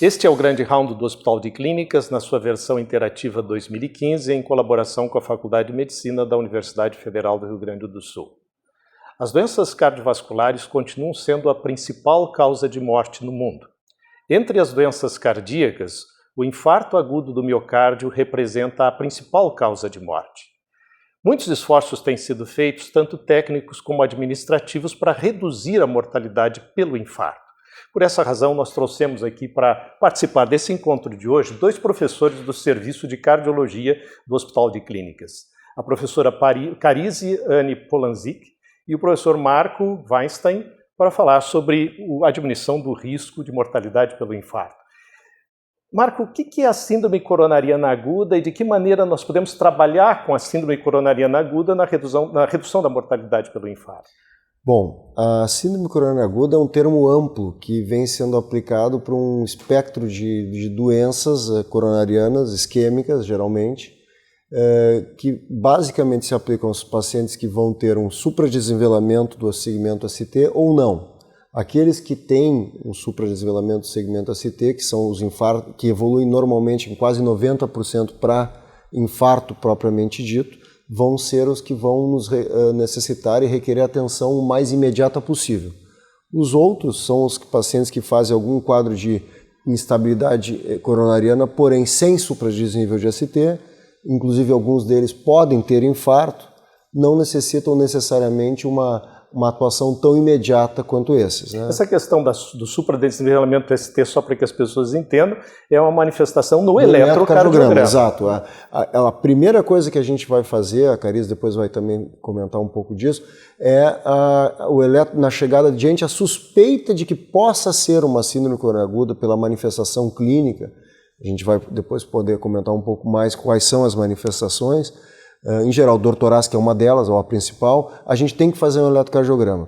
Este é o grande round do Hospital de Clínicas, na sua versão interativa 2015, em colaboração com a Faculdade de Medicina da Universidade Federal do Rio Grande do Sul. As doenças cardiovasculares continuam sendo a principal causa de morte no mundo. Entre as doenças cardíacas, o infarto agudo do miocárdio representa a principal causa de morte. Muitos esforços têm sido feitos, tanto técnicos como administrativos, para reduzir a mortalidade pelo infarto. Por essa razão, nós trouxemos aqui para participar desse encontro de hoje 2 professores do Serviço de Cardiologia do Hospital de Clínicas. A professora Carise Anne Polanzik e o professor Marco Weinstein, para falar sobre a diminuição do risco de mortalidade pelo infarto. Marco, o que é a síndrome coronariana aguda e de que maneira nós podemos trabalhar com a síndrome coronariana aguda na redução da mortalidade pelo infarto? Bom, a síndrome coronariana aguda é um termo amplo que vem sendo aplicado para um espectro de doenças coronarianas, isquêmicas geralmente, que basicamente se aplicam aos pacientes que vão ter um supradesnivelamento do segmento ACT ou não. Aqueles que têm um supradesnivelamento do segmento ACT, que são os infartos, que evoluem normalmente em quase 90% para infarto propriamente dito, vão ser os que vão nos necessitar e requerer atenção o mais imediata possível. Os outros são os pacientes que fazem algum quadro de instabilidade coronariana, porém sem supradesnível de ACT, inclusive alguns deles podem ter infarto, não necessitam necessariamente uma atuação tão imediata quanto esses, né? Essa questão do supradesnivelamento do ST, só para que as pessoas entendam, é uma manifestação no eletrocardiograma. Exato. A primeira coisa que a gente vai fazer, a Carise depois vai também comentar um pouco disso, é na chegada diante a suspeita de que possa ser uma síndrome coronariana aguda pela manifestação clínica. A gente vai depois poder comentar um pouco mais quais são as manifestações. Em geral, dor torácica é uma delas, ou a principal. A gente tem que fazer um eletrocardiograma.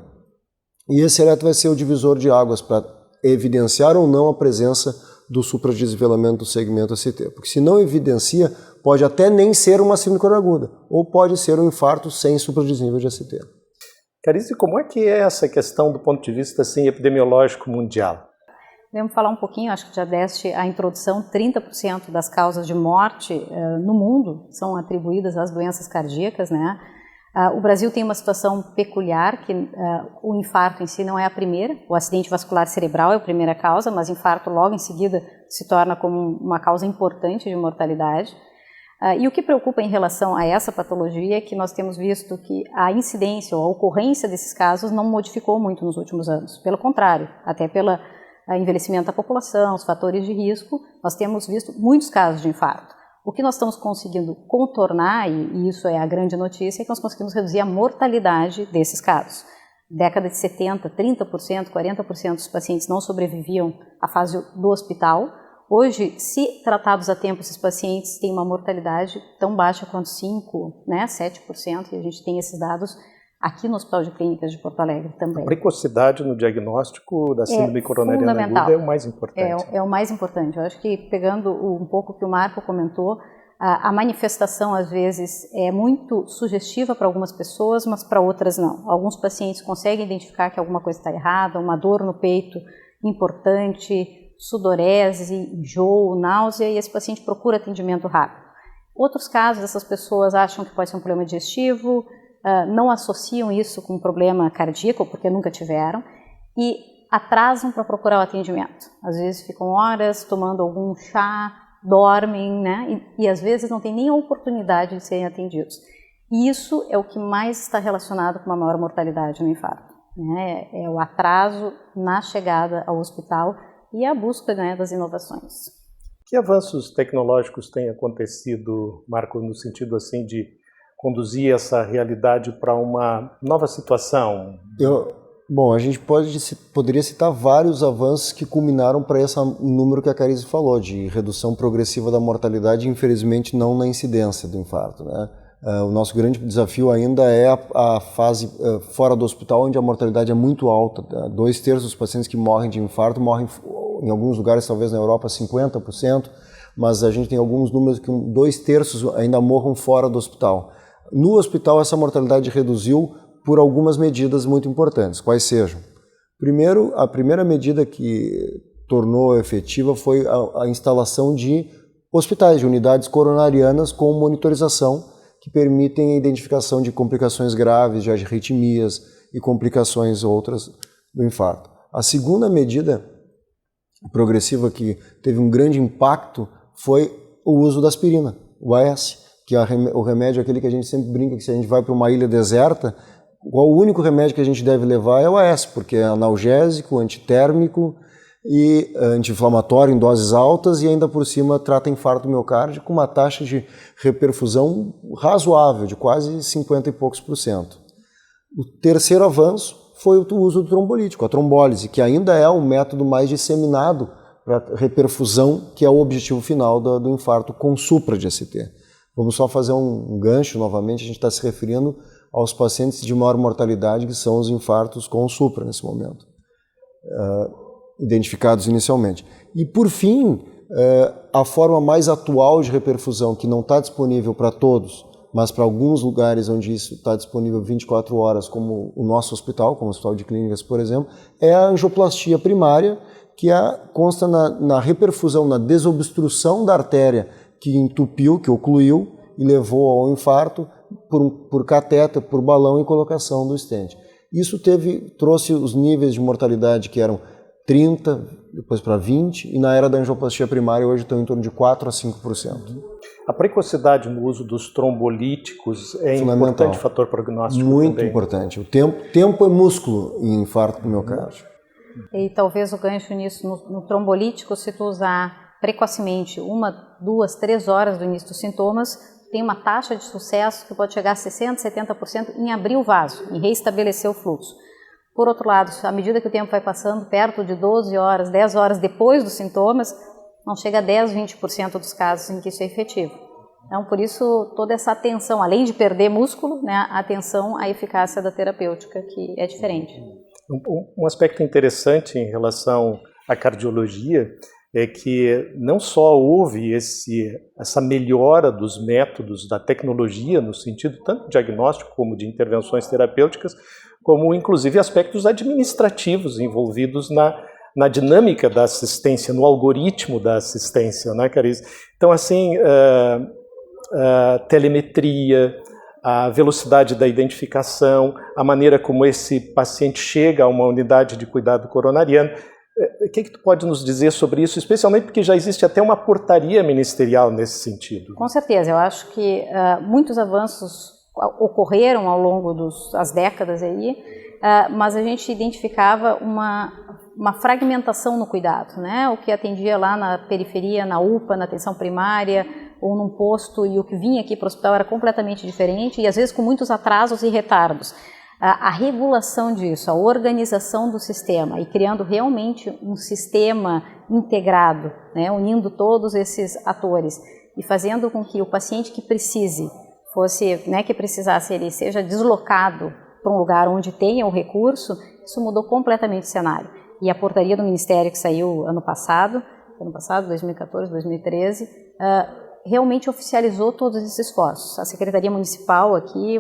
E esse eletro vai ser o divisor de águas para evidenciar ou não a presença do supradesnivelamento do segmento ACT. Porque se não evidencia, pode até nem ser uma síndrome coronariana aguda, ou pode ser um infarto sem supradesnível de ACT. Carise, como é que é essa questão do ponto de vista assim, epidemiológico mundial? Podemos falar um pouquinho, acho que já deste a introdução, 30% das causas de morte no mundo são atribuídas às doenças cardíacas, né? O Brasil tem uma situação peculiar, que o infarto em si não é a primeira, o acidente vascular cerebral é a primeira causa, mas infarto logo em seguida se torna como uma causa importante de mortalidade. E o que preocupa em relação a essa patologia é que nós temos visto que a incidência ou a ocorrência desses casos não modificou muito nos últimos anos, pelo contrário, até pelo envelhecimento da população, os fatores de risco, nós temos visto muitos casos de infarto. O que nós estamos conseguindo contornar, e isso é a grande notícia, é que nós conseguimos reduzir a mortalidade desses casos. Década de 70, 30%, 40% dos pacientes não sobreviviam à fase do hospital. Hoje, se tratados a tempo, esses pacientes têm uma mortalidade tão baixa quanto 5%, né, 7%, e a gente tem esses dados aqui no Hospital de Clínicas de Porto Alegre também. A precocidade no diagnóstico da síndrome coronariana aguda é o mais importante. É o mais importante. Eu acho que, pegando um pouco o que o Marco comentou, a manifestação, às vezes, é muito sugestiva para algumas pessoas, mas para outras não. Alguns pacientes conseguem identificar que alguma coisa está errada, uma dor no peito importante, sudorese, enjoo, náusea, e esse paciente procura atendimento rápido. Outros casos, essas pessoas acham que pode ser um problema digestivo, não associam isso com um problema cardíaco, porque nunca tiveram, e atrasam para procurar o atendimento. Às vezes ficam horas tomando algum chá, dormem, né? E às vezes não tem nem a oportunidade de serem atendidos. E isso é o que mais está relacionado com uma maior mortalidade no infarto, né? É o atraso na chegada ao hospital e a busca, né, das inovações. Que avanços tecnológicos têm acontecido, Marco, no sentido assim de conduzir essa realidade para uma nova situação? Bom, a gente poderia citar vários avanços que culminaram para esse número que a Carise falou, de redução progressiva da mortalidade, infelizmente não na incidência do infarto, né? O nosso grande desafio ainda é a fase fora do hospital, onde a mortalidade é muito alta. 2/3 dos pacientes que morrem de infarto morrem, em alguns lugares, talvez na Europa, 50%, mas a gente tem alguns números que 2/3 ainda morram fora do hospital. No hospital, essa mortalidade reduziu por algumas medidas muito importantes. Quais sejam? Primeiro, a primeira medida que tornou efetiva foi a instalação de hospitais, de unidades coronarianas com monitorização que permitem a identificação de complicações graves, de arritmias e complicações outras do infarto. A segunda medida progressiva que teve um grande impacto foi o uso da aspirina, o AS, que é o remédio aquele que a gente sempre brinca que se a gente vai para uma ilha deserta, o único remédio que a gente deve levar é o AS, porque é analgésico, antitérmico e anti-inflamatório em doses altas e ainda por cima trata infarto miocárdico com uma taxa de reperfusão razoável, de quase 50 e poucos %. O terceiro avanço foi o uso do trombolítico, a trombólise, que ainda é o método mais disseminado para reperfusão, que é o objetivo final do infarto com supra de ST. Vamos só fazer um gancho novamente, a gente está se referindo aos pacientes de maior mortalidade, que são os infartos com supra nesse momento, identificados inicialmente. E por fim, a forma mais atual de reperfusão, que não está disponível para todos, mas para alguns lugares onde isso está disponível 24 horas, como o nosso hospital, como o Hospital de Clínicas, por exemplo, é a angioplastia primária, que consta na reperfusão, na desobstrução da artéria que entupiu, que ocluiu e levou ao infarto por catéter, por balão e colocação do stent. Isso trouxe os níveis de mortalidade que eram 30, depois para 20, e na era da angioplastia primária hoje estão em torno de 4 a 5%. A precocidade no uso dos trombolíticos é um importante fator prognóstico. Muito também. Importante. O tempo é músculo em infarto do miocárdio. E talvez o gancho nisso, no trombolítico, se tu usar precocemente 1, 2, 3 horas do início dos sintomas, tem uma taxa de sucesso que pode chegar a 60%, 70% em abrir o vaso, em reestabelecer o fluxo. Por outro lado, à medida que o tempo vai passando, perto de 12 horas, 10 horas depois dos sintomas, não chega a 10, 20% dos casos em que isso é efetivo. Então, por isso, toda essa atenção, além de perder músculo, né, a atenção à eficácia da terapêutica, que é diferente. Um aspecto interessante em relação à cardiologia é que não só houve essa melhora dos métodos da tecnologia, no sentido tanto diagnóstico como de intervenções terapêuticas, como inclusive aspectos administrativos envolvidos na dinâmica da assistência, no algoritmo da assistência, né, Cariz? Então, assim, telemetria, a velocidade da identificação, a maneira como esse paciente chega a uma unidade de cuidado coronariano. O que tu pode nos dizer sobre isso, especialmente porque já existe até uma portaria ministerial nesse sentido? Com certeza, eu acho que muitos avanços ocorreram ao longo das décadas aí, mas a gente identificava uma fragmentação no cuidado, né? O que atendia lá na periferia, na UPA, na atenção primária ou num posto, e o que vinha aqui para o hospital era completamente diferente e às vezes com muitos atrasos e retardos. A regulação disso, a organização do sistema e criando realmente um sistema integrado, né, unindo todos esses atores e fazendo com que o paciente que precisasse, ele seja deslocado para um lugar onde tenha o recurso, isso mudou completamente o cenário. E a portaria do Ministério que saiu ano passado, 2014, 2013, realmente oficializou todos esses esforços. A Secretaria Municipal aqui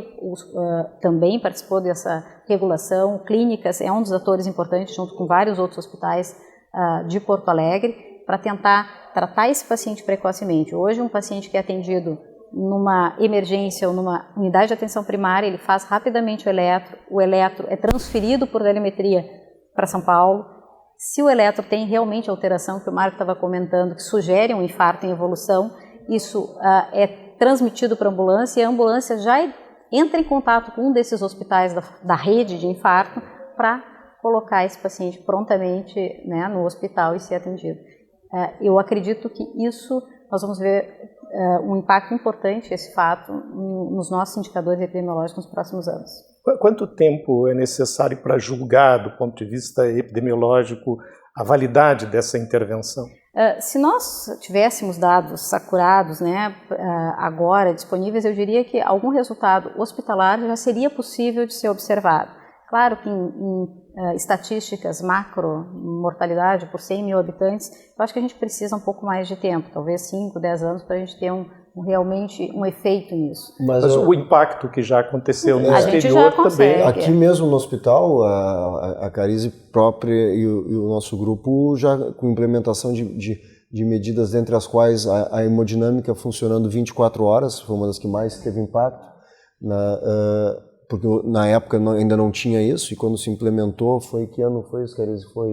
também participou dessa regulação. Clínicas é um dos atores importantes, junto com vários outros hospitais de Porto Alegre, para tentar tratar esse paciente precocemente. Hoje, um paciente que é atendido numa emergência ou numa unidade de atenção primária, ele faz rapidamente o eletro é transferido por telemetria para São Paulo. Se o eletro tem realmente alteração, que o Marco estava comentando, que sugere um infarto em evolução, isso é transmitido para a ambulância e a ambulância já entra em contato com um desses hospitais da rede de infarto para colocar esse paciente prontamente, né, no hospital e ser atendido. Eu acredito que isso, nós vamos ver um impacto importante, esse fato, nos nossos indicadores epidemiológicos nos próximos anos. Quanto tempo é necessário para julgar, do ponto de vista epidemiológico, a validade dessa intervenção? Se nós tivéssemos dados acurados, né, agora disponíveis, eu diria que algum resultado hospitalar já seria possível de ser observado. Claro que em estatísticas macro, mortalidade por 100 mil habitantes, eu acho que a gente precisa um pouco mais de tempo, talvez 5, 10 anos, para a gente ter um realmente um efeito nisso. Mas o impacto que já aconteceu no exterior já também. Aqui mesmo no hospital, a Carise própria e o nosso grupo já com implementação de medidas, dentre as quais a hemodinâmica funcionando 24 horas, foi uma das que mais teve impacto, porque na época ainda não tinha isso, e quando se implementou, foi que ano foi isso, Carise? Foi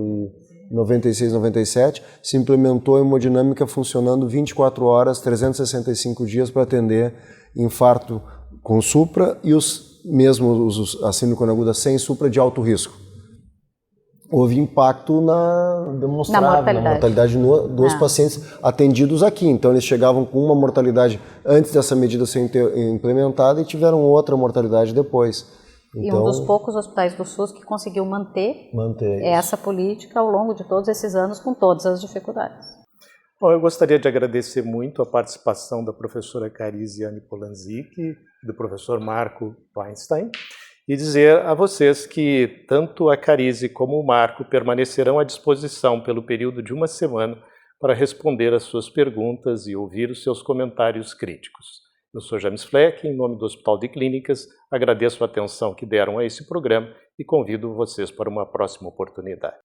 96, 97, se implementou a hemodinâmica funcionando 24 horas, 365 dias para atender infarto com supra e a síndrome coronariana aguda sem supra de alto risco. Houve impacto na mortalidade dos pacientes atendidos aqui. Então, eles chegavam com uma mortalidade antes dessa medida ser implementada e tiveram outra mortalidade depois. E um dos poucos hospitais do SUS que conseguiu manter essa política ao longo de todos esses anos, com todas as dificuldades. Bom, eu gostaria de agradecer muito a participação da professora Carisiane Polanzik e do professor Marco Weinstein, e dizer a vocês que tanto a Carise como o Marco permanecerão à disposição pelo período de uma semana para responder às suas perguntas e ouvir os seus comentários críticos. Eu sou James Fleck, em nome do Hospital de Clínicas, agradeço a atenção que deram a esse programa e convido vocês para uma próxima oportunidade.